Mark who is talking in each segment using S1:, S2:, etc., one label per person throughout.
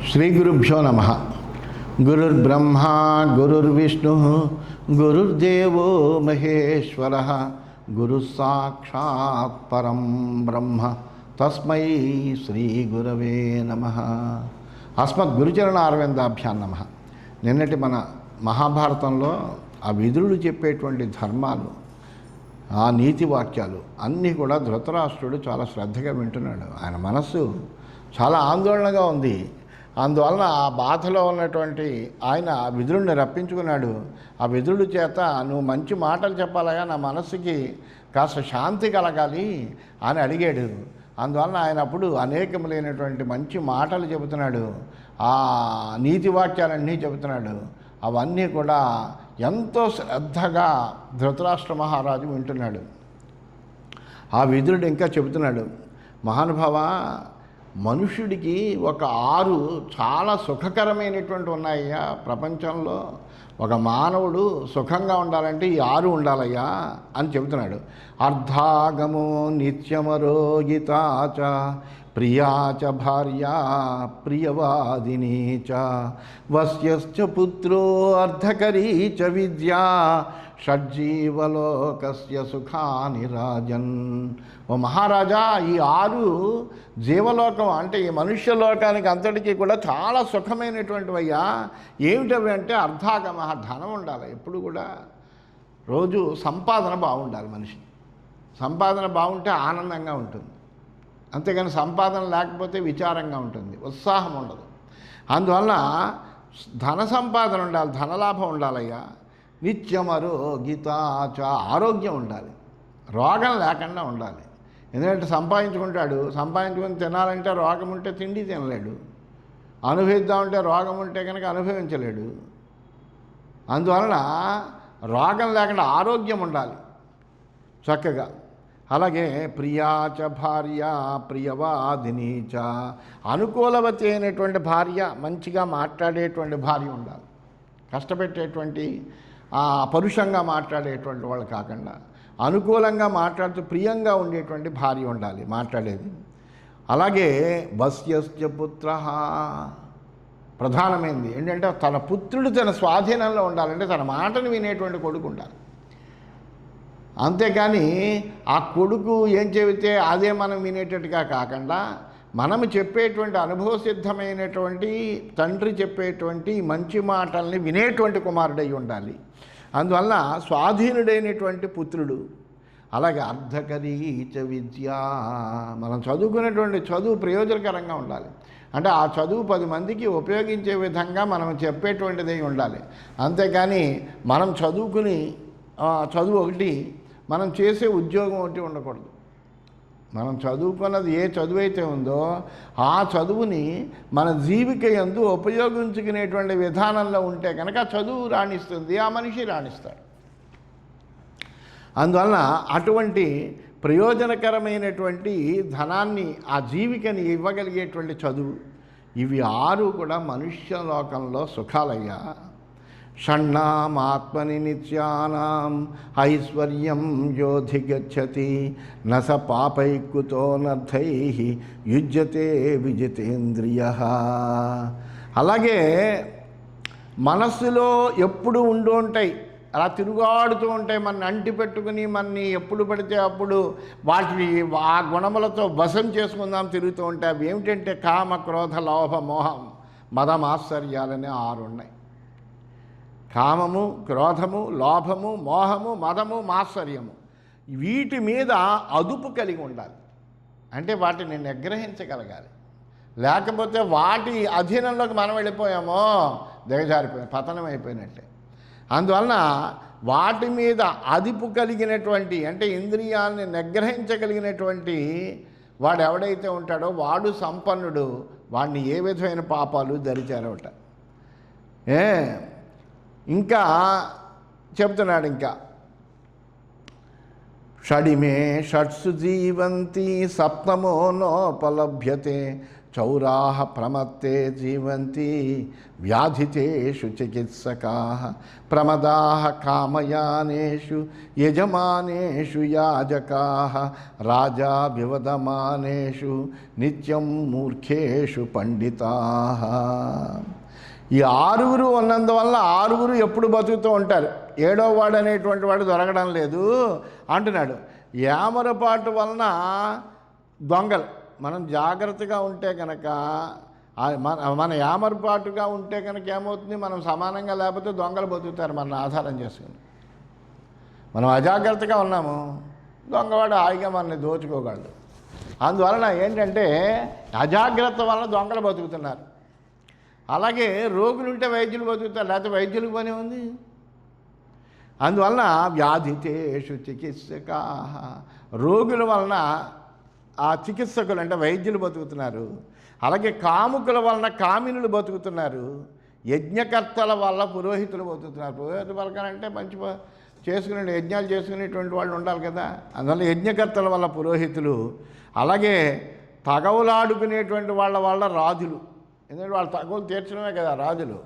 S1: శ్రీ గురుభ్యో నమ. గురుర్బ్రహ్మ గురుర్విష్ణు గురుర్దేవో మహేశ్వర గురుసాక్షాత్ పరం బ్రహ్మ తస్మై శ్రీ గురవే నమ. అస్మద్ గురుచరణారవిందాభ్యాం నమ. నిన్నటి మన మహాభారతంలో ఆ విదురుడు చెప్పేటువంటి ధర్మాలు, ఆ నీతి వాక్యాలు అన్నీ కూడా ధృతరాష్ట్రుడు చాలా శ్రద్ధగా వింటున్నాడు. ఆయన మనస్సు చాలా ఆందోళనగా ఉంది. అందువలన ఆ బాధలో ఉన్నటువంటి ఆయన విదురుడిని రప్పించుకున్నాడు. ఆ విదురుడి చేత నువ్వు మంచి మాటలు చెప్పాలగా, నా మనస్సుకి కాస్త శాంతి కలగాలి అని అడిగాడు. అందువలన ఆయన అప్పుడు అనేకములైనటువంటి మంచి మాటలు చెబుతున్నాడు. ఆ నీతి వాక్యాలన్నీ చెబుతున్నాడు. అవన్నీ కూడా ఎంతో శ్రద్ధగా ధృతరాష్ట్ర మహారాజు వింటున్నాడు. ఆ విదురుడు ఇంకా చెబుతున్నాడు, మహానుభావ, మనుషుడికి ఒక 6 చాలా సుఖకరమైనటువంటి ఉన్నాయ్యా ప్రపంచంలో. ఒక మానవుడు సుఖంగా ఉండాలంటే ఈ 6 ఉండాలయ్యా అని చెబుతున్నాడు. అర్ధాగమో నిత్యమరోగితాచ ప్రియాచ భార్య ప్రియవాదినీ చ వశ్యశ్చ పుత్రో అర్ధకరీ చ విద్యా షడ్జీవలోకస్య సుఖాని రాజన్. ఓ మహారాజా, ఈ 6 జీవలోకం అంటే ఈ మనుష్యలోకానికి అంతటికీ కూడా చాలా సుఖమైనటువంటివయ్యా. ఏమిటవి అంటే అర్ధాగమ, ధనం ఉండాలి. ఎప్పుడు కూడా రోజు సంపాదన బాగుండాలి. మనిషి సంపాదన బాగుంటే ఆనందంగా ఉంటుంది, అంతేగాని సంపాదన లేకపోతే విచారంగా ఉంటుంది, ఉత్సాహం ఉండదు. అందువల్ల ధన సంపాదన ఉండాలి, ధనలాభం ఉండాలయ్యా. నిత్యమరోగితాచ, ఆరోగ్యం ఉండాలి, రోగం లేకుండా ఉండాలి. ఎందుకంటే సంపాదించుకుని తినాలంటే రోగం ఉంటే తిండి తినలేడు, అనుభవిద్దామంటే రోగం ఉంటే కనుక అనుభవించలేడు. అందువలన రోగం లేకుండా ఆరోగ్యం ఉండాలి చక్కగా. అలాగే ప్రియాచ భార్య ప్రియవాదినీ చ, అనుకూలవతి అయినటువంటి భార్య, మంచిగా మాట్లాడేటువంటి భార్య ఉండాలి. కష్టపెట్టేటువంటి పరుషంగా మాట్లాడేటువంటి వాళ్ళు కాకుండా అనుకూలంగా మాట్లాడుతూ ప్రియంగా ఉండేటువంటి భార్య ఉండాలి మాట్లాడేది. అలాగే వశ్యశ్చ పుత్ర, ప్రధానమైనది ఏంటంటే తన పుత్రుడు తన స్వాధీనంలో ఉండాలంటే తన మాటను వినేటువంటి కొడుకు ఉండాలి. అంతేకాని ఆ కొడుకు ఏం చెబితే అదే మనం వినేటట్టుగా కాకుండా మనము చెప్పేటువంటి అనుభవసిద్ధమైనటువంటి తండ్రి చెప్పేటువంటి మంచి మాటల్ని వినేటువంటి కుమారుడై ఉండాలి. అందువల్ల స్వాధీనుడైనటువంటి పుత్రుడు. అలాగే అర్ధకరీచ విద్య, మనం చదువుకునేటువంటి చదువు ప్రయోజనకరంగా ఉండాలి. అంటే ఆ చదువు 10 మందికి ఉపయోగించే విధంగా మనం చెప్పేటువంటిది ఉండాలి. అంతేకాని మనం చదువుకుని చదువు ఒకటి, మనం చేసే ఉద్యోగం ఒకటి ఉండకూడదు. మనం చదువుకున్నది ఏ చదువు అయితే ఉందో ఆ చదువుని మన జీవిక యందు ఉపయోగించుకునేటువంటి విధానంలో ఉంటే కనుక చదువు రాణిస్తుంది, ఆ మనిషి రాణిస్తాడు. అందువలన అటువంటి ప్రయోజనకరమైనటువంటి ధనాన్ని, ఆ జీవికని ఇవ్వగలిగేటువంటి చదువు, ఇవి 6 కూడా మనుష్య లోకంలో సుఖాలయ్యా. షణ్ణామాత్మని నిత్యానాం ఐశ్వర్యం యోధిగచ్చతి నస పాపైకుతో నర్థై యుజ్యతే విజితేంద్రియ. అలాగే మనస్సులో ఎప్పుడు ఉంటూ ఉంటాయి, అలా తిరుగాడుతూ ఉంటాయి, మన అంటి పెట్టుకుని మనని ఎప్పుడు పడితే అప్పుడు వాటిని ఆ గుణములతో వశం చేసుకుందాం తిరుగుతూ ఉంటాయి. అవి ఏమిటంటే కామ క్రోధ లోభ మోహం మదమాశ్చర్యాలనే 6 ఉన్నాయి. కామము, క్రోధము, లోభము, మోహము, మదము, మాత్సర్యము, వీటి మీద అదుపు కలిగి ఉండాలి. అంటే వాటిని నిగ్రహించగలగాలి. లేకపోతే వాటి అధీనంలోకి మనం వెళ్ళిపోయామో దిగజారిపోయాం, పతనం అయిపోయినట్లే. అందువలన వాటి మీద అదుపు కలిగినటువంటి, అంటే ఇంద్రియాలని నిగ్రహించగలిగినటువంటి వాడు ఎవడైతే ఉంటాడో వాడు సంపన్నుడు. వాడిని ఏ విధమైన పాపాలు దరిచేరవట. ఇంకా చెప్తున్నాడు, ఇంకా షడిమే షట్సు జీవంతి సప్తమో నోపలభ్యతే చౌరాः ప్రమత్తే జీవంతి వ్యాధితేషు చికిత్సకాः ప్రమదాः కామయానేషు యజమానేషు యాజకాः రాజా వివదమానేషు నిత్యం మూర్ఖేషు పండితాः. ఈ ఆరుగురు ఉన్నందువల్ల ఆరుగురు ఎప్పుడు బతుకుతూ ఉంటారు. ఏడో వాడు అనేటువంటి వాడు దొరకడం లేదు అంటున్నాడు. ఏమరపాటు వలన దొంగలు మనం జాగ్రత్తగా ఉంటే కనుక మన ఏమరపాటుగా ఉంటే కనుక ఏమవుతుంది, మనం సమానంగా లేకపోతే దొంగలు బతుకుతారు మన ఆధారం చేసుకుని. మనం అజాగ్రత్తగా ఉన్నాము, దొంగవాడు హాయిగా మనల్ని దోచుకోగలడు. అందువలన ఏంటంటే అజాగ్రత్త వలన దొంగలు బతుకుతున్నారు. అలాగే రోగులు ఉంటే వైద్యులు బతుకుతారు, లేకపోతే వైద్యులకు పని ఉంది. అందువలన వ్యాధితేషు చికిత్సకా, రోగుల వలన ఆ చికిత్సకులు అంటే వైద్యులు బతుకుతున్నారు. అలాగే కాముకుల వలన కామినులు బతుకుతున్నారు. యజ్ఞకర్తల వల్ల పురోహితులు బతుకుతున్నారు. పురోహిత పలకాలంటే మంచి చేసుకునే యజ్ఞాలు చేసుకునేటువంటి వాళ్ళు ఉండాలి కదా. అందువల్ల యజ్ఞకర్తల వల్ల పురోహితులు, అలాగే తగవులాడుకునేటువంటి వాళ్ళ వల్ల రాజులు. ఎందుకంటే వాళ్ళు తగులు తీర్చడమే కదా రాజులు.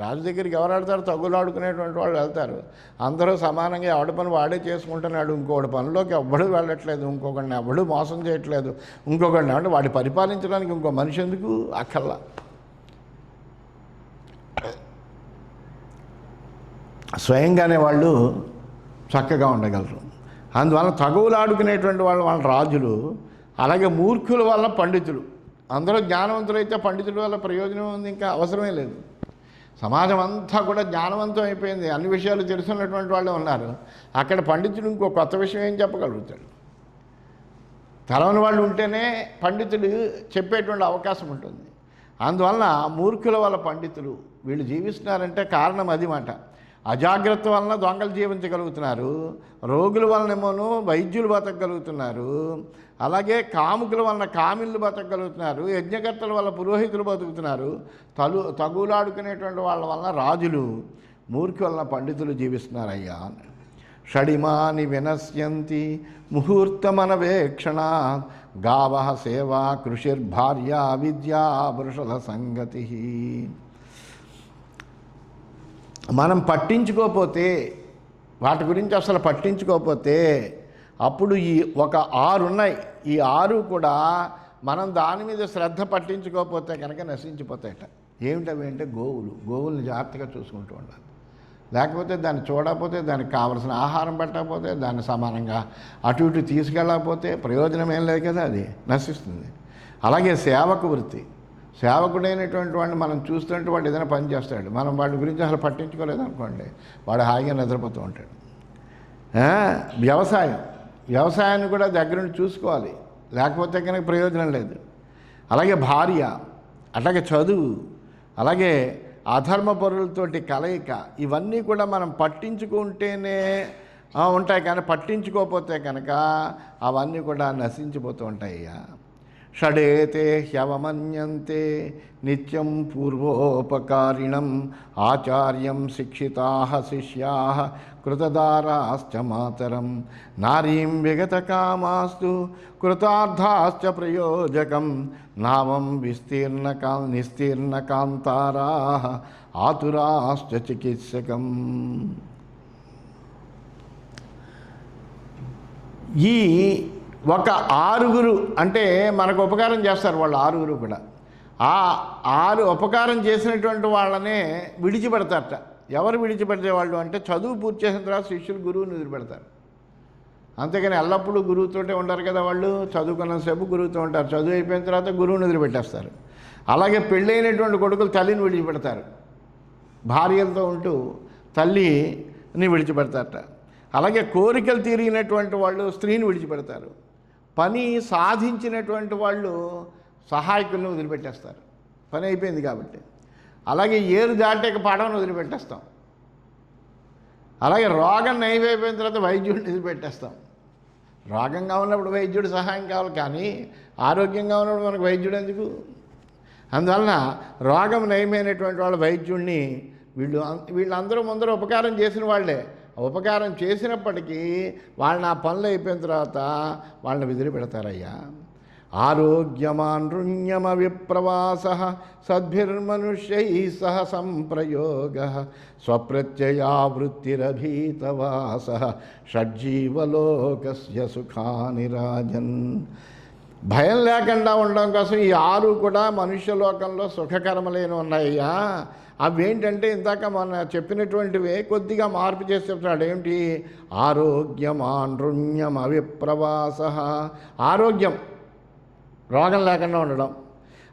S1: రాజు దగ్గరికి ఎవరు వెళ్తారు? తగులాడుకునేటువంటి వాళ్ళు వెళ్తారు. అందరూ సమానంగా ఎవడి పని వాడే చేసుకుంటున్నాడు. ఇంకొకటి పనిలోకి ఎవ్వడూ వెళ్ళట్లేదు, ఇంకొకడిని ఎవడూ మోసం చేయట్లేదు, ఇంకొకడిని అంటే వాడి పరిపాలించడానికి ఇంకో మనిషి ఎందుకు అక్కర్లా. స్వయంగానే వాళ్ళు చక్కగా ఉండగలరు. అందువల్ల తగువులాడుకునేటువంటి వాళ్ళ రాజులు, అలాగే మూర్ఖుల వల్ల పండితులు. అందరూ జ్ఞానవంతులైతే పండితుల వల్ల ప్రయోజనం ఉంది, ఇంకా అవసరమే లేదు. సమాజం అంతా కూడా జ్ఞానవంతం అయిపోయింది, అన్ని విషయాలు తెలుసున్నటువంటి వాళ్ళే ఉన్నారు. అక్కడ పండితుడు ఇంకో కొత్త విషయం ఏం చెప్పగలుగుతాడు? తెలవని వాళ్ళు ఉంటేనే పండితులు చెప్పేటువంటి అవకాశం ఉంటుంది. అందువలన మూర్ఖుల వల్ల పండితులు వీళ్ళు జీవిస్తున్నారంటే కారణం అది మాట. అజాగ్రత్త వలన దొంగలు జీవించగలుగుతున్నారు, రోగుల వలనేమోను వైద్యులు బతకగలుగుతున్నారు, అలాగే కాముకుల వలన కామిళ్ళు బతకగలుగుతున్నారు, యజ్ఞకర్తల వల్ల పురోహితులు బతుకుతున్నారు, తగులాడుకునేటువంటి వాళ్ళ వలన రాజులు, మూర్ఖుల వలన పండితులు జీవిస్తున్నారయ్యా. షడిమాని వినశ్యంతి ముహూర్తమనవేక్షణ గావ సేవా కృషిర్భార్య విద్యా వృషధ సంగతి. మనం పట్టించుకోకపోతే, వాటి గురించి అసలు పట్టించుకోకపోతే అప్పుడు ఈ ఒక 6 ఉన్నాయి. ఈ 6 కూడా మనం దాని మీద శ్రద్ధ పట్టించుకోకపోతే కనుక నశించిపోతాయట. ఏమిటవి అంటే గోవుల్ని జాగ్రత్తగా చూసుకుంటూ ఉండాలి. లేకపోతే దాన్ని చూడకపోతే, దానికి కావలసిన ఆహారం పెట్టకపోతే, దాన్ని సమానంగా అటు ఇటు తీసుకెళ్ళకపోతే ప్రయోజనం ఏం లేదు కదా, అది నశిస్తుంది. అలాగే సేవకు వృత్తి, సేవకుడైనటువంటి వాడిని మనం చూస్తుంటే వాడు ఏదైనా పని చేస్తాడు, మనం వాడి గురించి అసలు పట్టించుకోలేదు అనుకోండి, వాడు హాయిగా నిద్రపోతూ ఉంటాడు. వ్యవసాయాన్ని కూడా దగ్గరుండి చూసుకోవాలి, లేకపోతే కనుక ప్రయోజనం లేదు. అలాగే భార్య, అలాగే చదువు, అలాగే అధర్మ పరులతోటి కలయిక, ఇవన్నీ కూడా మనం పట్టించుకుంటేనే ఉంటాయి, కానీ పట్టించుకోకపోతే కనుక అవన్నీ కూడా నశించిపోతూ ఉంటాయ్యా. షడేతే హ్యవమన్యంతే నిత్యం పూర్వోపకారిణం ఆచార్యం శిక్షితాః శిష్యాః కృతదారాశ్చ మాతరం నారీం విగతకామాస్తు కృతార్థాశ్చ ప్రయోజకం నామం నిస్తీర్ణకాంతారాః ఆతురాశ్చ చికిత్సకం. ఈ ఒక 6 అంటే మనకు ఉపకారం చేస్తారు వాళ్ళు 6 కూడా. ఆ 6 ఉపకారం చేసినటువంటి వాళ్ళనే విడిచిపెడతారట. ఎవరు విడిచిపెడితే వాళ్ళు అంటే చదువు పూర్తి చేసిన తర్వాత శిష్యులు గురువుని వదిలిపెడతారు. అంతేకాని ఎల్లప్పుడూ గురువుతోటే ఉంటారు కదా వాళ్ళు. చదువుకున్నంతసేపు గురువుతో ఉంటారు, చదువు అయిపోయిన తర్వాత గురువుని వదిలిపెట్టేస్తారు. అలాగే పెళ్ళైనటువంటి కొడుకులు తల్లిని విడిచిపెడతారు, భార్యలతో ఉంటూ తల్లిని విడిచిపెడతారట. అలాగే కోరికలు తీరినటువంటి వాళ్ళు స్త్రీని విడిచిపెడతారు. పని సాధించినటువంటి వాళ్ళు సహాయకులను వదిలిపెట్టేస్తారు, పని అయిపోయింది కాబట్టి. అలాగే ఏరు దాటాక పడవను వదిలిపెట్టేస్తాం. అలాగే రోగం నయమైపోయిన తర్వాత వైద్యుడిని వదిలిపెట్టేస్తాం. రోగంగా ఉన్నప్పుడు వైద్యుడి సహాయం కావాలి, కానీ ఆరోగ్యంగా ఉన్నప్పుడు మనకు వైద్యుడు ఎందుకు? అందువలన రోగం నయమైనటువంటి వాళ్ళ వైద్యుడిని వీళ్ళందరూ ముందర ఉపకారం చేసిన వాళ్ళే. ఉపకారం చేసినప్పటికీ వాళ్ళని ఆ పనులు అయిపోయిన తర్వాత వాళ్ళని వదిలిపెడతారయ్యా. ఆరోగ్యమానృణ్యమవిప్రవాసః సద్భిర్మనుష్యైః సహ సంప్రయోగః స్వప్రత్యయావృత్తిరభీతవాసః షడ్జీవలోకస్య సుఖాని రాజన్. భయం లేకుండా ఉండడం కోసం ఈ 6 కూడా మనుష్యలోకంలో సుఖకరములైన ఉన్నాయ్యా. అవేంటంటే ఇందాక మన చెప్పినటువంటివే కొద్దిగా మార్పు చేసి చెప్తున్నాడు. ఏమిటి? ఆరోగ్యమానృణ్యం అవిప్రవాసః, ఆరోగ్యం రోగం లేకుండా ఉండడం.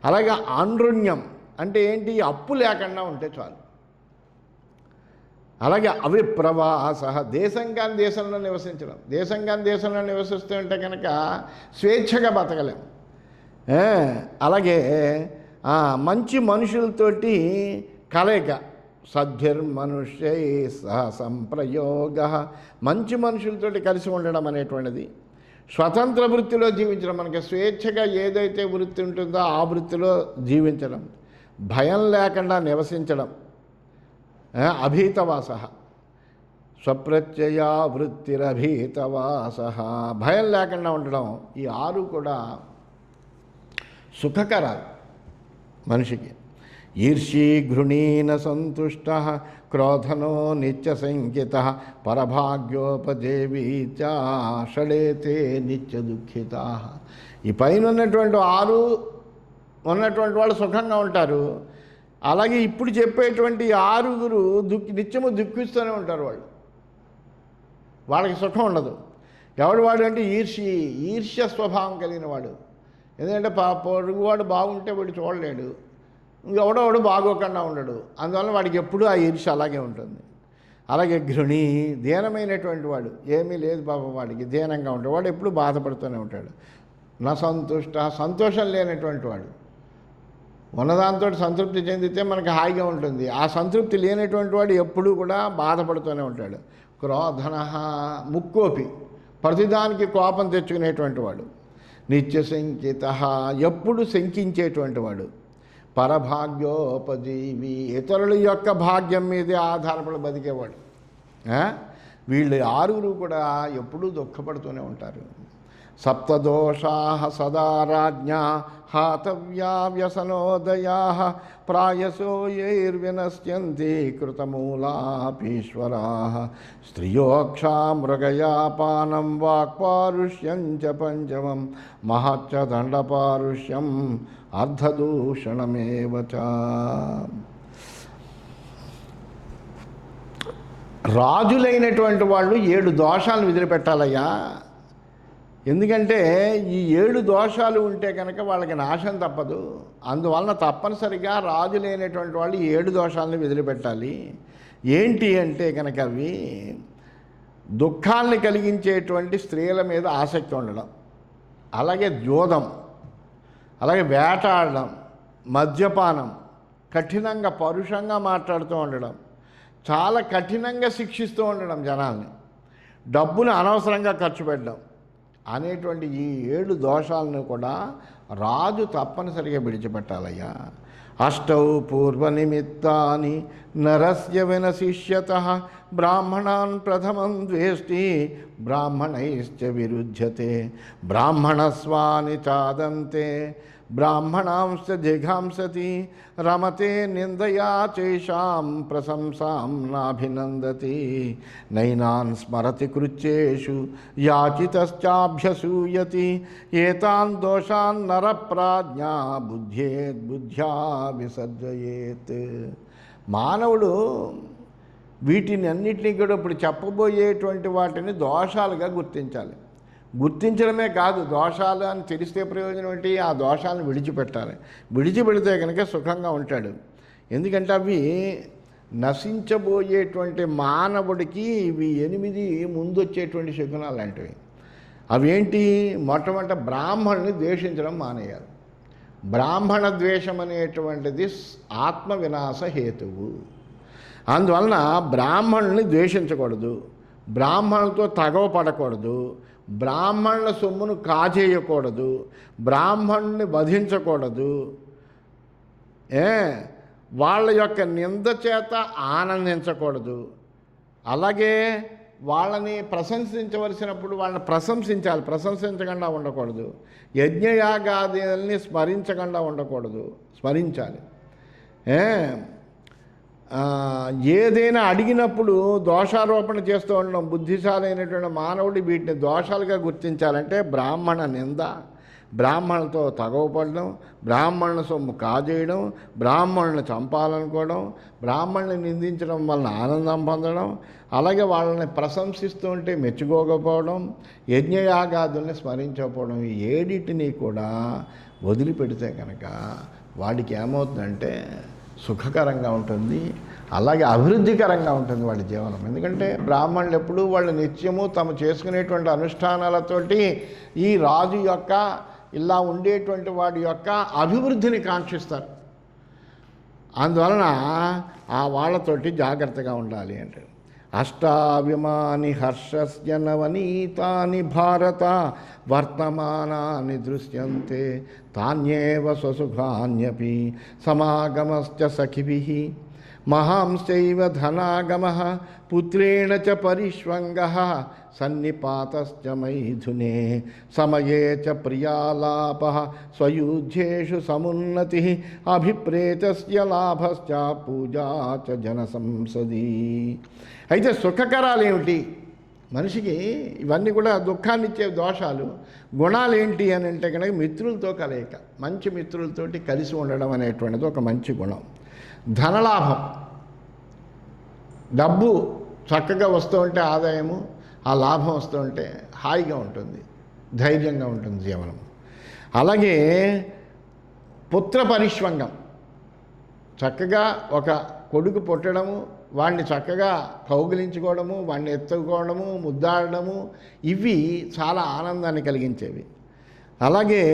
S1: అలాగే ఆనృణ్యం అంటే ఏంటి? అప్పు లేకుండా ఉంటే చాలు. అలాగే అవిప్రవాస, దేశం కాని దేశంలో నివసించడం. దేశం కాని దేశంలో నివసిస్తూ ఉంటే కనుక స్వేచ్ఛగా బతకలేం. అలాగే మంచి మనుషులతోటి కలయిక, సద్భిర్మనుష్యై సహ సంప్రయోగ, మంచి మనుషులతోటి కలిసి ఉండడం అనేటువంటిది. స్వతంత్ర వృత్తిలో జీవించడం, మనకి స్వేచ్ఛగా ఏదైతే వృత్తి ఉంటుందో ఆ వృత్తిలో జీవించడం, భయం లేకుండా నివసించడం. అభీతవాస, స్వప్రత్యయా వృత్తిరభీతవాస, భయం లేకుండా ఉండడం. ఈ 6 కూడా సుఖకరాలు మనిషికి. ఈర్ష్యీ ఘృణీన సంతుష్ట, క్రోధనో నిత్య సంకిత, పరభాగ్యోపదేవీ చ షడేతే నిత్య దుఃఖిత. ఈ పైన ఉన్నటువంటి 6 ఉన్నటువంటి వాళ్ళు సుఖంగా ఉంటారు. అలాగే ఇప్పుడు చెప్పేటువంటి 6 నిత్యము దుఃఖిస్తూనే ఉంటారు. వాళ్ళకి సుఖం ఉండదు. ఎవడు వాడు అంటే ఈర్ష్య స్వభావం కలిగిన వాడు. ఎందుకంటే పొరుగువాడు బాగుంటే వాడు చూడలేడు, ఇంకెవడోవాడు బాగోకుండా ఉండడు. అందువల్ల వాడికి ఎప్పుడూ ఆ ఈర్ష్య అలాగే ఉంటుంది. అలాగే ఘృణి, దీనమైనటువంటి వాడు, ఏమీ లేదు పాపం వాడికి, దీనంగా ఉంటాడు, వాడు ఎప్పుడు బాధపడుతూనే ఉంటాడు. నా సంతుష్ట, సంతోషం లేనటువంటి వాడు. ఉన్నదాంతో సంతృప్తి చెందితే మనకు హాయిగా ఉంటుంది. ఆ సంతృప్తి లేనటువంటి వాడు ఎప్పుడూ కూడా బాధపడుతూనే ఉంటాడు. క్రోధన, ముక్కోపి, ప్రతిదానికి కోపం తెచ్చుకునేటువంటి వాడు. నిత్య శంకిత, ఎప్పుడు శంకించేటువంటి వాడు. పరభాగ్యోపజీవి, ఇతరుల యొక్క భాగ్యం మీదే ఆధారపడి బతికేవాడు. వీళ్ళు 6 కూడా ఎప్పుడూ దుఃఖపడుతూనే ఉంటారు. సప్తదోషా సదా రాజ్ఞా హాతవ్యా వ్యసనోదయా, ప్రాయసో యైర్వినశ్యంతి కృతమూలాపీశ్వరా, స్త్రియోక్షా మృగయాపానం వాక్పారుష్యం చ పంచమం, మహచ్చ దండపారుష్యం అర్ధదూషణమేవ చ. రాజులైనటువంటి వాళ్ళు 7 దోషాలను వదిలిపెట్టాలయ్యా. ఎందుకంటే ఈ 7 దోషాలు ఉంటే కనుక వాళ్ళకి నాశనం తప్పదు. అందువలన తప్పనిసరిగా రాజులైనటువంటి వాళ్ళు 7 దోషాలను వదిలిపెట్టాలి. ఏంటి అంటే కనుక అవి దుఃఖాన్ని కలిగించేటువంటి స్త్రీల మీద ఆసక్తి ఉండడం, అలాగే జూదం, అలాగే వేటాడడం, మద్యపానం, కఠినంగా పరుషంగా మాట్లాడుతూ ఉండడం, చాలా కఠినంగా శిక్షిస్తూ ఉండడం జనాల్ని, డబ్బును అనవసరంగా ఖర్చు పెట్టడం అనేటువంటి ఈ 7 దోషాలను కూడా రాజు తప్పనిసరిగా విడిచిపెట్టాలయ్యా. అష్టౌ పూర్వనిమిత్తాని నరస్య వినశిష్యతః, బ్రాహ్మణాన్ ప్రథమం ద్వేష్టి బ్రాహ్మణైశ్చ విరుధ్యతే, బ్రాహ్మణస్వాని చాదంతే బ్రాహ్మణాంశ్చ జిఘాంసతి, రమతే నిందయా చైషాం ప్రశంసాం నాభినందతి, నైనాన్ స్మరతి కృచ్యేషు యాచితశ్చాభ్యసూయతి, ఏతాన్ దోషాన్ నరప్రాజ్ఞా బుద్ధ్యా విసర్జయేత్. మానవుడు వీటిని అన్నిటినీ కూడా ఇప్పుడు చెప్పబోయేటువంటి వాటిని దోషాలుగా గుర్తించాలి. గుర్తించడమే కాదు, దోషాలు అని తెలిస్తే ప్రయోజనం ఏంటి? ఆ దోషాలను విడిచిపెట్టాలి. విడిచిపెడితే కనుక సుఖంగా ఉంటాడు. ఎందుకంటే అవి నశించబోయేటువంటి మానవుడికి ఇవి 8 ముందొచ్చేటువంటి శకునాలు లాంటివి. అవేంటి? మొట్టమొదట బ్రాహ్మణుని ద్వేషించడం మానేయాలి. బ్రాహ్మణ ద్వేషం అనేటువంటిది ఆత్మ వినాశ హేతువు. అందువలన బ్రాహ్మణుని ద్వేషించకూడదు, బ్రాహ్మణులతో తగవ పడకూడదు, బ్రాహ్మణుల సొమ్మును కాజేయకూడదు, బ్రాహ్మణుని వధించకూడదు, వాళ్ళ యొక్క నింద చేత ఆనందించకూడదు, అలాగే వాళ్ళని ప్రశంసించవలసినప్పుడు వాళ్ళని ప్రశంసించాలి, ప్రశంసించకుండా ఉండకూడదు. యజ్ఞయాగాదుల్ని స్మరించకుండా ఉండకూడదు, స్మరించాలి. ఏదైనా అడిగినప్పుడు దోషారోపణ చేస్తూ ఉండడం. బుద్ధిశాలి అయినటువంటి మానవుడు వీటిని దోషాలుగా గుర్తించాలంటే బ్రాహ్మణ నింద, బ్రాహ్మణులతో తగవపడడం, బ్రాహ్మణుల సొమ్ము కాజేయడం, బ్రాహ్మణులను చంపాలనుకోవడం, బ్రాహ్మణుని నిందించడం వలన ఆనందం పొందడం, అలాగే వాళ్ళని ప్రశంసిస్తూ ఉంటే మెచ్చుకోకపోవడం, యజ్ఞయాగాదుల్ని స్మరించకపోవడం, ఈ ఏడిటిని కూడా వదిలిపెడితే కనుక వాడికి ఏమవుతుందంటే సుఖకరంగా ఉంటుంది, అలాగే అభివృద్ధికరంగా ఉంటుంది వాడి జీవనం. ఎందుకంటే బ్రాహ్మణులు ఎప్పుడూ వాళ్ళు నిత్యము తమ చేసుకునేటువంటి అనుష్ఠానాలతోటి ఈ రాజు యొక్క ఇలా ఉండేటువంటి వాడి యొక్క అభివృద్ధిని కాంక్షిస్తారు. అందువలన ఆ వాళ్ళతోటి జాగ్రత్తగా ఉండాలి అంటే అష్టావిమాని హర్షస్య నవనీతాని భారత వర్తమానాని దృశ్యంతే తాన్యేవ స్వసుఖాన్యపి సమాగమశ్చ సఖిభిః మహాంశైవ ధనాగమః పుత్రేణ చ పరిష్వంగః సన్నిపాతశ్చ మైథునే సమయే చ ప్రియాలాపః స్వయుజ్యేషు సమున్నతిః అభిప్రేతస్య లాభశ్చ పూజా చ జనసంసది. అయితే సుఖకరాలు ఏమిటి? మనిషికి ఇవన్నీ కూడా దుఃఖాన్ని ఇచ్చే దోషాలు. గుణాలు ఏంటి అని అంటే కనుక మిత్రులతో కలయిక, మంచి మిత్రులతోటి కలిసి ఉండడం అనేటువంటిది ఒక మంచి గుణం. ధనలాభం, డబ్బు చక్కగా వస్తూ ఉంటే ఆదాయము, ఆ లాభం వస్తూ ఉంటే హాయిగా ఉంటుంది, ధైర్యంగా ఉంటుంది జీవనం. అలాగే పుత్ర పరిష్వంగం, చక్కగా ఒక కొడుకు పుట్టడము, వాడిని చక్కగా కౌగిలించుకోవడము, వాడిని ఎత్తుకోవడము, ముద్దాడము, ఇవి చాలా ఆనందాన్ని కలిగించేవి. అలాగే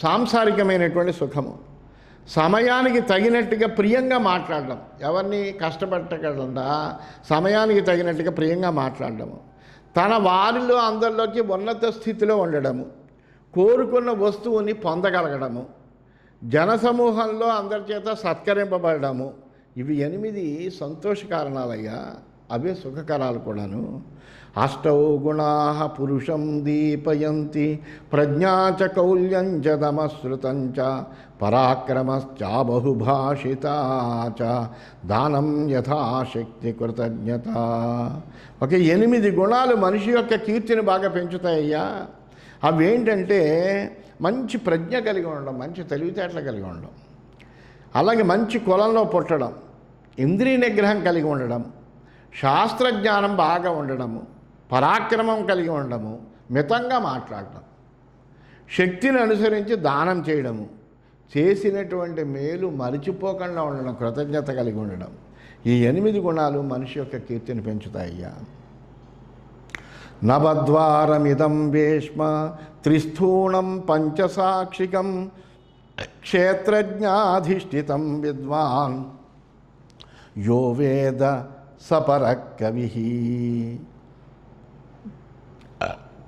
S1: సాంసారికమైనటువంటి సుఖము, సమయానికి తగినట్టుగా ప్రియంగా మాట్లాడడం, ఎవరిని కష్టపెట్టకుండా సమయానికి తగినట్టుగా ప్రియంగా మాట్లాడడము, తన వారిలో అందరిలోకి ఉన్నత స్థితిలో ఉండడము, కోరుకున్న వస్తువుని పొందగలగడము, జనసమూహంలో అందరి చేత సత్కరింపబడము, ఇవి 8 సంతోష కారణాలయ్యా, అవే సుఖకరాలు కూడాను. అష్టౌ గుణా పురుషం దీపయంతి ప్రజ్ఞా చ కౌల్యం చ తమశ్రుతం చ పరాక్రమశ్చ బహుభాషితా చ దానం యథాశక్తి కృతజ్ఞత. ఒక 8 గుణాలు మనిషి యొక్క కీర్తిని బాగా పెంచుతాయ్యా. అవేంటంటే మంచి ప్రజ్ఞ కలిగి ఉండడం, మంచి తెలివితేటలు కలిగి ఉండడం, అలాగే మంచి కులంలో పుట్టడం, ఇంద్రియ నిగ్రహం కలిగి ఉండడం, శాస్త్రజ్ఞానం బాగా ఉండడము, పరాక్రమం కలిగి ఉండడము, మితంగా మాట్లాడడం, శక్తిని అనుసరించి దానం చేయడము, చేసినటువంటి మేలు మరిచిపోకుండా ఉండడం, కృతజ్ఞత కలిగి ఉండడం, ఈ 8 గుణాలు మనిషి యొక్క కీర్తిని పెంచుతాయ్యా. నవద్వారమిదం వేష్మ త్రిస్థూణం పంచసాక్షికం క్షేత్రజ్ఞాధిష్ఠితం విద్వాన్ యో వేద సపరః కవిః.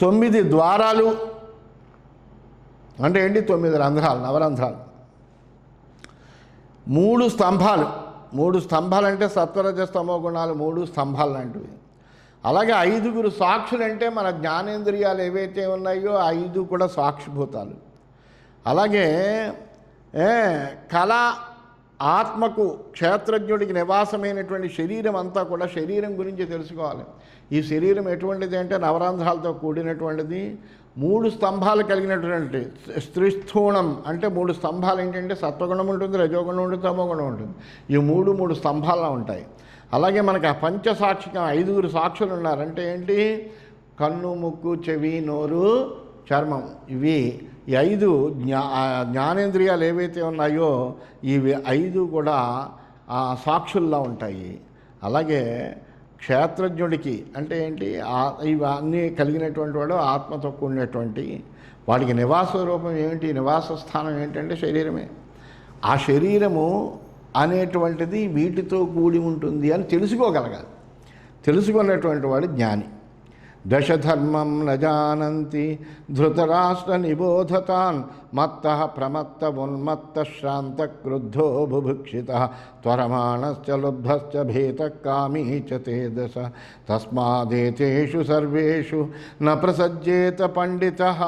S1: 9 ద్వారాలు అంటే ఏంటి? 9 రంధ్రాలు, నవరంధ్రాలు, 3 స్తంభాలు. 3 స్తంభాలు అంటే సత్వరజస్తమో గుణాలు 3 స్తంభాలు లాంటివి. అలాగే 5 సాక్షులు అంటే మన జ్ఞానేంద్రియాలు ఏవైతే ఉన్నాయో 5 కూడా సాక్షిభూతాలు. అలాగే కళ ఆత్మకు క్షేత్రజ్ఞుడికి నివాసమైనటువంటి శరీరం అంతా కూడా శరీరం గురించి తెలుసుకోవాలి. ఈ శరీరం ఎటువంటిది అంటే నవరంధ్రాలతో కూడినటువంటిది, 3 స్తంభాలు కలిగినటువంటి త్రిస్థూణం అంటే 3 స్తంభాలు ఏంటంటే సత్వగుణం ఉంటుంది, రజోగుణం ఉంటుంది, తమోగుణం ఉంటుంది. ఈ 3 స్తంభాల్లో ఉంటాయి. అలాగే మనకు ఆ పంచసాక్షికం 5 సాక్షులు ఉన్నారంటే ఏంటి? కన్ను, ముక్కు, చెవి, నోరు, చర్మం, ఇవి ఈ 5 జ్ఞానేంద్రియాలు ఏవైతే ఉన్నాయో ఇవి 5 కూడా ఆ సాక్షుల్లో ఉంటాయి. అలాగే క్షేత్రజ్ఞుడికి అంటే ఏంటి? ఇవన్నీ కలిగినటువంటి వాడు ఆత్మతో కూడినటువంటి వాడికి నివాస రూపం ఏమిటి? నివాస స్థానం ఏంటంటే శరీరమే. ఆ శరీరము అనేటువంటిది వీటితో కూడి ఉంటుంది అని తెలుసుకోగలగాలి. తెలుసుకున్నటువంటి వాడు జ్ఞాని. దశధర్మం న జానంతి ధృతరాష్ట్ర నిబోధతాన్ మత్తః ప్రమత్త ఉన్మత్త శ్రాంత క్రుద్ధో బుభుక్షిత త్వరమాణశ్చ లుబ్ధశ్చ భేతకామీ చ తే దశ తస్మాదేతేషు సర్వేషు న ప్రసజ్యేత పండితః.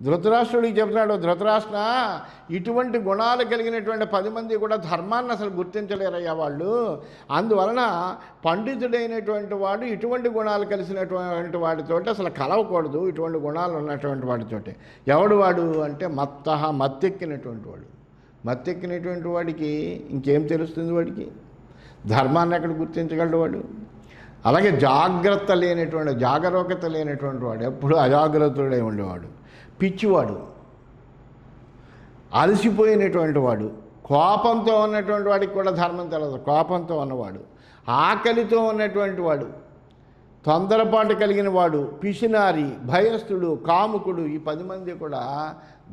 S1: ధృతరాష్ట్రుడికి చెప్తున్నాడు, ధృతరాష్ట్ర, ఇటువంటి గుణాలు కలిగినటువంటి 10 మంది కూడా ధర్మాన్ని అసలు గుర్తించలేరయ్యా వాళ్ళు. అందువలన పండితుడైనటువంటి వాడు ఇటువంటి గుణాలు కలిసినటువంటి వాడితోటి అసలు కలవకూడదు, ఇటువంటి గుణాలు ఉన్నటువంటి వాడితోటి. ఎవడు వాడు అంటే మత్తః, మత్తెక్కినటువంటి వాడు. మత్తెక్కినటువంటి వాడికి ఇంకేం తెలుస్తుంది? వాడికి ధర్మాన్ని ఎక్కడ గుర్తించగలడు వాడు? అలాగే జాగ్రత్త లేనటువంటి వాడు, ఎప్పుడు అజాగ్రత్తుడై ఉండేవాడు, పిచ్చివాడు, అలసిపోయినటువంటి వాడు, కోపంతో ఉన్నటువంటి వాడికి కూడా ధర్మం తెలియదు. కోపంతో ఉన్నవాడు, ఆకలితో ఉన్నటువంటి వాడు, తొందరపాటు కలిగిన వాడు, పిసినారి, భయస్థుడు, కాముకుడు, ఈ 10 మంది కూడా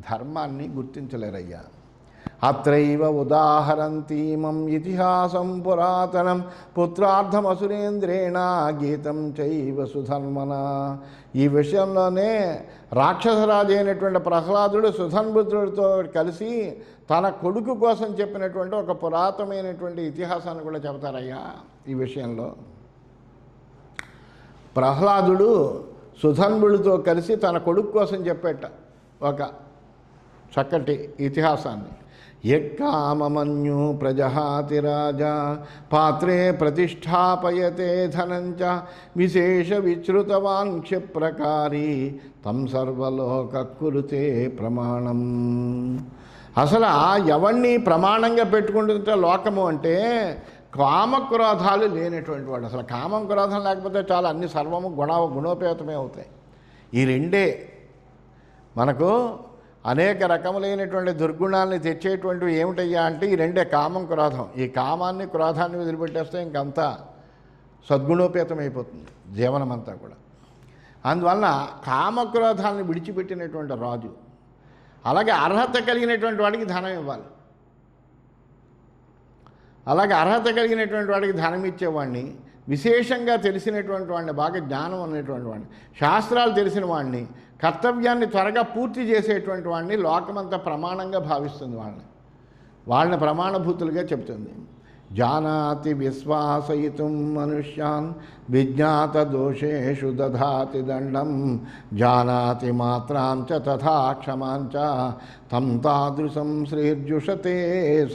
S1: ధర్మాన్ని గుర్తించలేరయ్యా. అత్రైవ ఉదాహరంతీమం ఇతిహాసం పురాతనం పుత్రార్థమసురేంద్రేణ గీతం చైవ సుధన్మన. ఈ విషయంలోనే రాక్షసరాజు అయినటువంటి ప్రహ్లాదుడు సుధన్పుత్రుడితో కలిసి తన కొడుకు కోసం చెప్పినటువంటి ఒక పురాతనమైనటువంటి ఇతిహాసాన్ని కూడా చెబుతారయ్యా. ఈ విషయంలో ప్రహ్లాదుడు సుధన్వుడితో కలిసి తన కొడుకు కోసం చెప్పేట ఒక చక్కటి ఇతిహాసాన్ని. యక్కామమన్యు ప్రజహాతి రాజా పాత్రే ప్రతిష్టాపయతే ధనంచ విశేష విచ్రుతవాన్ క్షిప్రకారి తం సర్వలోక కురుతే ప్రమాణం. అసలు ఎవరిని ప్రమాణంగా పెట్టుకుంటుంటే లోకము అంటే కామక్రోధాలు లేనటువంటి వాడు. అసలు కామం క్రోధం లేకపోతే చాలా అన్ని సర్వము గుణోపేతమే అవుతాయి. ఈ రెండే మనకు అనేక రకములైనటువంటి దుర్గుణాలని తెచ్చేటువంటివి ఏమిటయ్యా అంటే ఈ రెండే, కామం క్రోధం. ఈ కామాన్ని క్రోధాన్ని వదిలిపెట్టేస్తే ఇంకంతా సద్గుణోపేతమైపోతుంది జీవనం అంతా కూడా. అందువలన కామక్రోధాలను విడిచిపెట్టినటువంటి రాజు, అలాగే అర్హత కలిగినటువంటి వాడికి ధనం ఇవ్వాలి. అలాగే అర్హత కలిగినటువంటి వాడికి ధనం ఇచ్చేవాడిని, విశేషంగా తెలిసినటువంటి వాడిని, బాగా జ్ఞానం ఉన్నటువంటి వాడిని, శాస్త్రాలు తెలిసిన వాడిని, కర్తవ్యాన్ని త్వరగా పూర్తి చేసేటువంటి వాడిని లోకమంతా ప్రమాణంగా భావిస్తుంది. వాళ్ళని ప్రమాణభూతులుగా చెప్తుంది. జానాతి విశ్వాసయితుం మనుష్యాన్ విజ్ఞాత దోషేషు దధాతి దండం జానాతి మాత్రాంచ తథా క్షమాంచ తం తాదృశం శ్రీర్జుషతే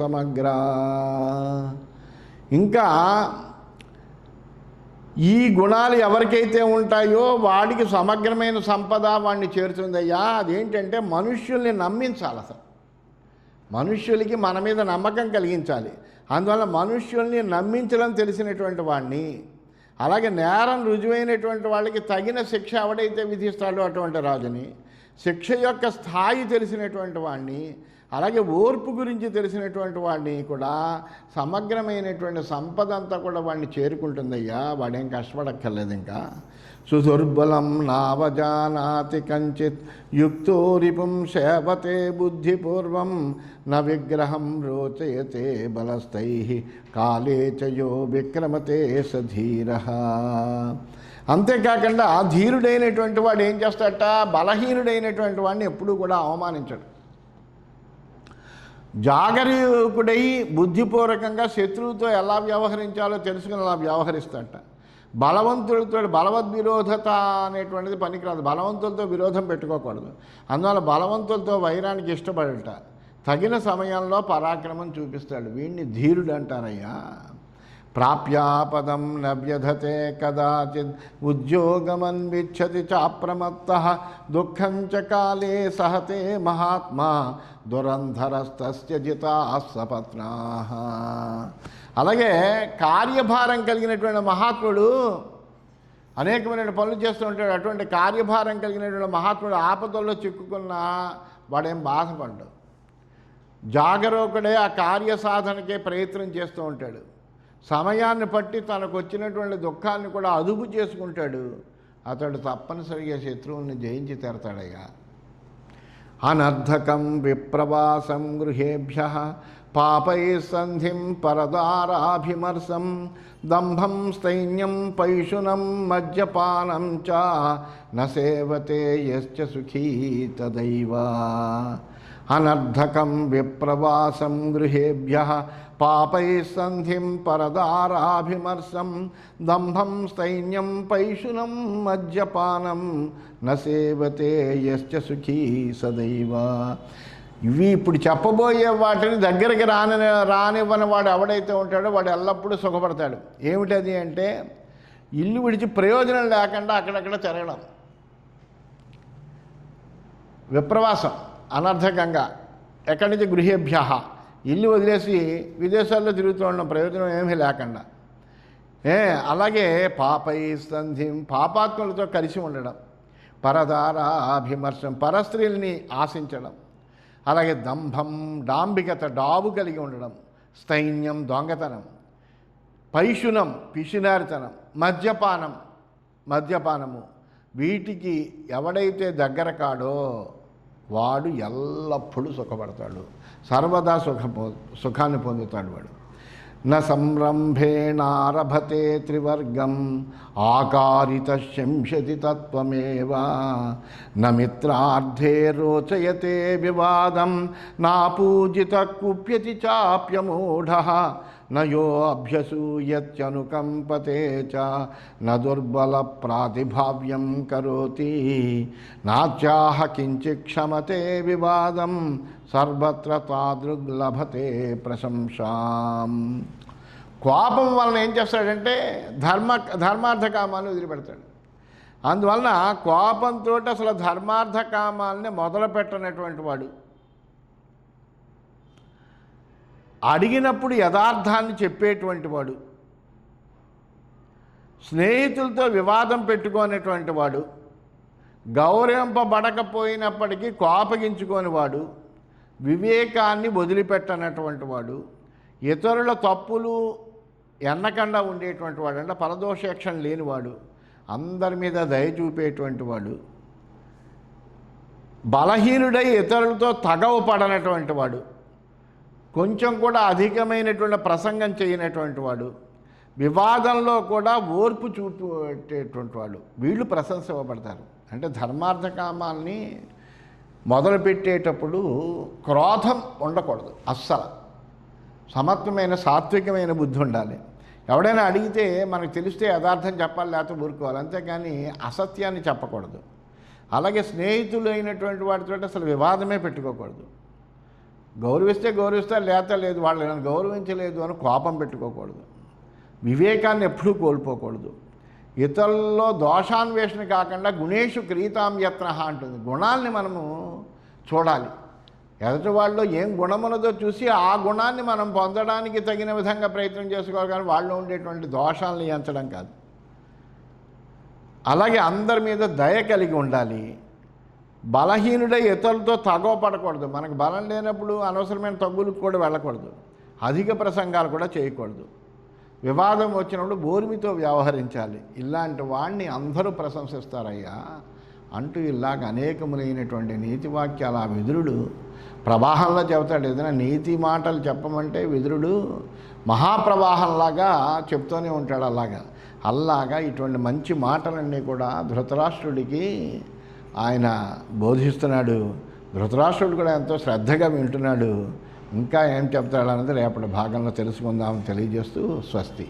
S1: సమగ్ర. ఇంకా ఈ గుణాలు ఎవరికైతే ఉంటాయో వాడికి సమగ్రమైన సంపద వాడిని చేరుతుందయ్యా. అదేంటంటే మనుష్యుల్ని నమ్మించాలి. అసలు మనుష్యులకి మన మీద నమ్మకం కలిగించాలి. అందువల్ల మనుష్యుల్ని నమ్మించడం తెలిసినటువంటి వాడిని, అలాగే నేరం రుజువైనటువంటి వాళ్ళకి తగిన శిక్ష ఎవడైతే విధిస్తాడో అటువంటి రాజుని, శిక్ష యొక్క స్థాయి తెలిసినటువంటి వాడిని, అలాగే ఓర్పు గురించి తెలిసినటువంటి వాడిని కూడా సమగ్రమైనటువంటి సంపద అంతా కూడా వాడిని చేరుకుంటుందయ్యా. వాడేం కష్టపడక్కర్లేదు. ఇంకా సుదుర్బలం నావజానాతి కంచిత్ యుక్తో రిపుం సేవతే బుద్ధిపూర్వం న విగ్రహం రోచయతే బలస్థై కాలే చయో విక్రమతే సధీర. అంతేకాకుండా ధీరుడైనటువంటి వాడు ఏం చేస్తాడట, బలహీనుడైనటువంటి వాడిని ఎప్పుడూ కూడా అవమానించడు. జాగరూకుడై బుద్ధిపూర్వకంగా శత్రువుతో ఎలా వ్యవహరించాలో తెలుసుకుని అలా వ్యవహరిస్తాడట. బలవంతులతో బలవద్విరోధత అనేటువంటిది పనికిరాదు. బలవంతులతో విరోధం పెట్టుకోకూడదు. అందువల్ల బలవంతులతో వైరానికి ఇష్టపడట. తగిన సమయంలో పరాక్రమం చూపిస్తాడు. వీడిని ధీరుడు అంటారయ్యా. ప్రాప్యాపదం నవ్యధతే కదాచిత్ ఉద్యోగమన్విచ్చతి చాప్రమత్తః దుఃఖం చ కాలే సహతే మహాత్మా దురంధరస్తస్య జితాః సపత్నాః. అలాగే కార్యభారం కలిగినటువంటి మహాత్ముడు అనేకమైన పనులు చేస్తూ ఉంటాడు. అటువంటి కార్యభారం కలిగినటువంటి మహాత్ముడు ఆపదల్లో చిక్కుకున్నా వాడేం బాధపడ్డాడు. జాగరూకుడే ఆ కార్య సాధనకే ప్రయత్నం చేస్తూ ఉంటాడు. సమయాన్ని బట్టి తనకు వచ్చినటువంటి దుఃఖాన్ని కూడా అదుపు చేసుకుంటాడు. అతడు తప్పనిసరిగా శత్రువుని జయించి తీరతాడయ్యా. అనర్ధకం విప్రవాసం గృహేభ్య పాపై సంధిం పరదారాభిమర్శం దంభం స్తైన్యం పైశునం మద్యపానం చ న సేవతే యశ్చ సుఖీ తదైవ. అనర్ధకం విప్రవాసం గృహేభ్యః పాపై సంధిం పరదారాభిమర్శం దంభం స్తైన్యం పైశునం మద్యపానం న సేవతే యశ్చ సుఖీ సదైవ. ఇవి ఇప్పుడు చెప్పబోయే వాటిని దగ్గరికి రానివ్వని వాడు ఎవడైతే ఉంటాడో వాడు ఎల్లప్పుడూ సుఖపడతాడు. ఏమిటది అంటే ఇల్లు విడిచి ప్రయోజనం లేకుండా అక్కడక్కడ తిరగడం, విప్రవాసం అనర్థకంగా. ఎక్కడి నుంచి? గృహేభ్య, ఇల్లు వదిలేసి విదేశాల్లో తిరుగుతూ ఉండడం, ప్రయోజనం ఏమీ లేకుండా. అలాగే పాపై సంధిం, పాపాత్ములతో కలిసి ఉండడం, పరదారాభిమర్శం, పరస్త్రీల్ని ఆశించడం, అలాగే దంభం డాంబికత, డాబు కలిగి ఉండడం, స్తైన్యం దొంగతనం, పైశునం పిశునారితనం, మద్యపానము, వీటికి ఎవడైతే దగ్గర కాడో వాడు ఎల్లప్పుడూ సుఖపడతాడు, సర్వదా సుఖాన్ని పొందుతాడు వాడు. న సంరంభేణారభతే త్రివర్గం ఆకారిత శంసతి తత్వమేవ. న మిత్రార్థే రోచయతే వివాదం నాపూజిత కుప్యతి చాప్యమూఢః. నయో అభ్యసూయత్యనుకంపతే చ న దుర్బల ప్రాతిభావ్యం కరోతి. నాత్యాహ కించిత్ క్షమతే వివాదం సర్వత్ర తాదృగ్లభతే ప్రశంసాం. కోపం వలన ఏం చేస్తాడంటే ధర్మార్థ కామాలను వదిలిపెడతాడు. అందువలన కోపంతో అసలు ధర్మార్థ కామాలని మొదలు పెట్టనటువంటి వాడు, అడిగినప్పుడు యథార్థాన్ని చెప్పేటువంటి వాడు, స్నేహితులతో వివాదం పెట్టుకునేటువంటి వాడు, గౌరవింపబడకపోయినప్పటికీ కోపగించుకొని వాడు, వివేకాన్ని వదిలిపెట్టనటువంటి వాడు, ఇతరుల తప్పులు ఎన్నకుండా ఉండేటువంటి వాడు, అంటే పరదోషేక్షణ లేనివాడు, అందరి మీద దయ చూపేటువంటి వాడు, బలహీనుడై ఇతరులతో తగవ పడనటువంటి వాడు, కొంచెం కూడా అధికమైనటువంటి ప్రసంగం చేయనటువంటి వాడు, వివాదంలో కూడా ఓర్పు చూపేటటువంటి వాడు, వీళ్ళు ప్రశంసించబడతారు. అంటే ధర్మార్థ కామాల్ని మొదలుపెట్టేటప్పుడు క్రోధం ఉండకూడదు, అస్సలు సమత్వమైన సాత్వికమైన బుద్ధి ఉండాలి. ఎవడైనా అడిగితే మనకు తెలిస్తే యథార్థం చెప్పాలి, లేకపోతే ఊరుకోవాలి, అంతేకాని అసత్యాన్ని చెప్పకూడదు. అలాగే స్నేహితులు అయినటువంటి వాటితో అసలు వివాదమే పెట్టుకోకూడదు. గౌరవిస్తే గౌరవిస్తారు, లేత లేదు, వాళ్ళు నన్ను గౌరవించలేదు అని కోపం పెట్టుకోకూడదు. వివేకాన్ని ఎప్పుడూ కోల్పోకూడదు. ఇతరుల్లో దోషాన్వేషణ కాకుండా గుణేషు క్రీతాం యత్న అంటుంది. గుణాల్ని మనము చూడాలి. ఎదుటి వాళ్ళలో ఏం గుణమున్నదో చూసి ఆ గుణాన్ని మనం పొందడానికి తగిన విధంగా ప్రయత్నం చేసుకోవాలి, కానీ వాళ్ళు ఉండేటువంటి దోషాలను ఎంచడం కాదు. అలాగే అందరి మీద దయ కలిగి ఉండాలి. బలహీనుడై ఇతరులతో తగవ పడకూడదు. మనకు బలం లేనప్పుడు అనవసరమైన తగ్గులకు కూడా వెళ్ళకూడదు. అధిక ప్రసంగాలు కూడా చేయకూడదు. వివాదం వచ్చినప్పుడు బోర్మితో వ్యవహరించాలి. ఇలాంటి వాడిని అందరూ ప్రశంసిస్తారయ్యా అంటూ ఇలాగ అనేకములైనటువంటి నీతి వాక్యాలు ఆ విదురుడు ప్రవాహంలో చెబుతాడు. ఏదైనా నీతి మాటలు చెప్పమంటే విదురుడు మహాప్రవాహంలాగా చెప్తూనే ఉంటాడు. అలాగా ఇటువంటి మంచి మాటలన్నీ కూడా ధృతరాష్ట్రుడికి ఆయన బోధిస్తున్నాడు. ధృతరాష్ట్రుడు కూడా ఎంతో శ్రద్ధగా వింటున్నాడు. ఇంకా ఏం చెప్తాడన్నది రేపటి భాగంలో తెలుసుకుందామని తెలియజేస్తూ స్వస్తి.